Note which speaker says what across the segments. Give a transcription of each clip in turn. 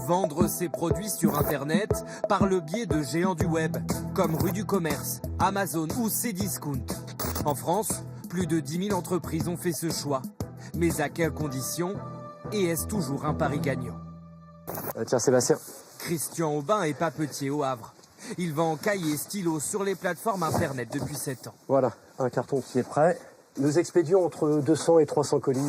Speaker 1: Vendre ses produits sur Internet par le biais de géants du web, comme Rue du Commerce, Amazon ou Cdiscount. En France, plus de 10 000 entreprises ont fait ce choix. Mais à quelles conditions? Et est-ce toujours un pari gagnant?
Speaker 2: Tiens Sébastien.
Speaker 1: Christian Aubin est papetier au Havre. Il vend cahiers, stylos sur les plateformes Internet depuis 7 ans.
Speaker 2: Voilà, un carton qui est prêt. Nous expédions entre 200 et 300 colis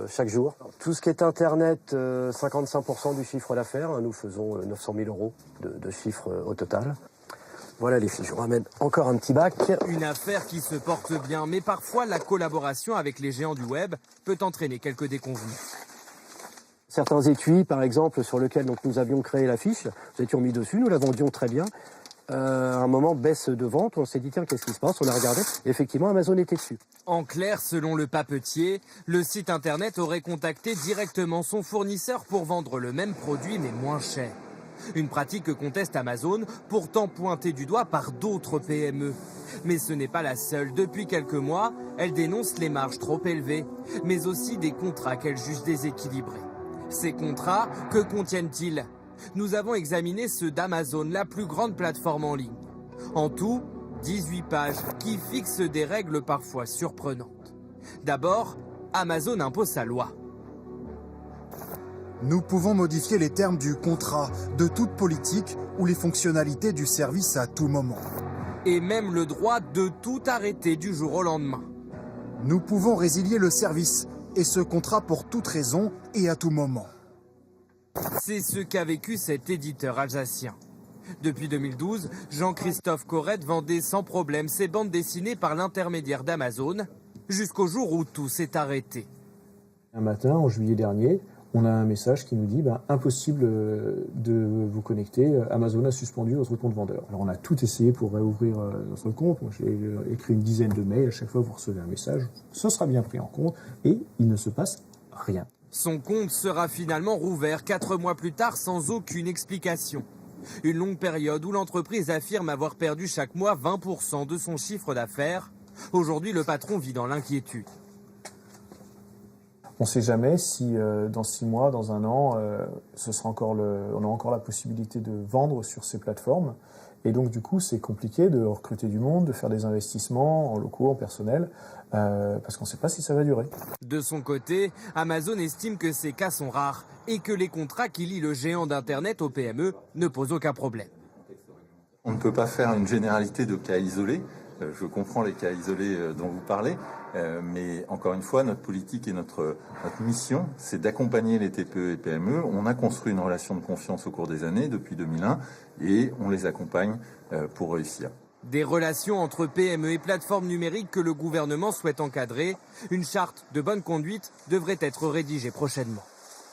Speaker 2: chaque jour. Tout ce qui est Internet, 55% du chiffre d'affaires. Nous faisons 900 000 euros de chiffre au total. Voilà les filles, je vous ramène encore un petit bac.
Speaker 1: Une affaire qui se porte bien, mais parfois la collaboration avec les géants du web peut entraîner quelques déconvenues.
Speaker 2: Certains étuis, par exemple, sur lesquels nous avions créé la fiche, nous étions mis dessus, nous la vendions très bien. À un moment, baisse de vente, on s'est dit, tiens, qu'est-ce qui se passe? On a regardé, effectivement, Amazon était dessus.
Speaker 1: En clair, selon le papetier, le site internet aurait contacté directement son fournisseur pour vendre le même produit, mais moins cher. Une pratique que conteste Amazon, pourtant pointée du doigt par d'autres PME. Mais ce n'est pas la seule. Depuis quelques mois, elle dénonce les marges trop élevées, mais aussi des contrats qu'elle juge déséquilibrés. Ces contrats, que contiennent-ils? Nous avons examiné ceux d'Amazon, la plus grande plateforme en ligne. En tout, 18 pages qui fixent des règles parfois surprenantes. D'abord, Amazon impose sa loi.
Speaker 3: Nous pouvons modifier les termes du contrat, de toute politique ou les fonctionnalités du service à tout moment.
Speaker 1: Et même le droit de tout arrêter du jour au lendemain.
Speaker 3: Nous pouvons résilier le service et ce contrat pour toute raison et à tout moment.
Speaker 1: C'est ce qu'a vécu cet éditeur alsacien. Depuis 2012, Jean-Christophe Corrette vendait sans problème ses bandes dessinées par l'intermédiaire d'Amazon, jusqu'au jour où tout s'est arrêté.
Speaker 4: Un matin, en juillet dernier, on a un message qui nous dit impossible de vous connecter, Amazon a suspendu votre compte vendeur. Alors on a tout essayé pour réouvrir notre compte. Moi, j'ai écrit une dizaine de mails, à chaque fois vous recevez un message, ce sera bien pris en compte et il ne se passe rien.
Speaker 1: Son compte sera finalement rouvert 4 mois plus tard sans aucune explication. Une longue période où l'entreprise affirme avoir perdu chaque mois 20% de son chiffre d'affaires. Aujourd'hui, le patron vit dans l'inquiétude.
Speaker 4: On ne sait jamais si dans 6 mois, dans un an, on a encore la possibilité de vendre sur ces plateformes. Et donc du coup, c'est compliqué de recruter du monde, de faire des investissements en locaux, en personnel, parce qu'on ne sait pas si ça va durer.
Speaker 1: De son côté, Amazon estime que ces cas sont rares et que les contrats qui lient le géant d'Internet aux PME ne posent aucun problème.
Speaker 5: On ne peut pas faire une généralité de cas isolés. Je comprends les cas isolés dont vous parlez, mais encore une fois, notre politique et notre mission, c'est d'accompagner les TPE et PME. On a construit une relation de confiance au cours des années, depuis 2001, et on les accompagne pour réussir.
Speaker 1: Des relations entre PME et plateformes numériques que le gouvernement souhaite encadrer. Une charte de bonne conduite devrait être rédigée prochainement.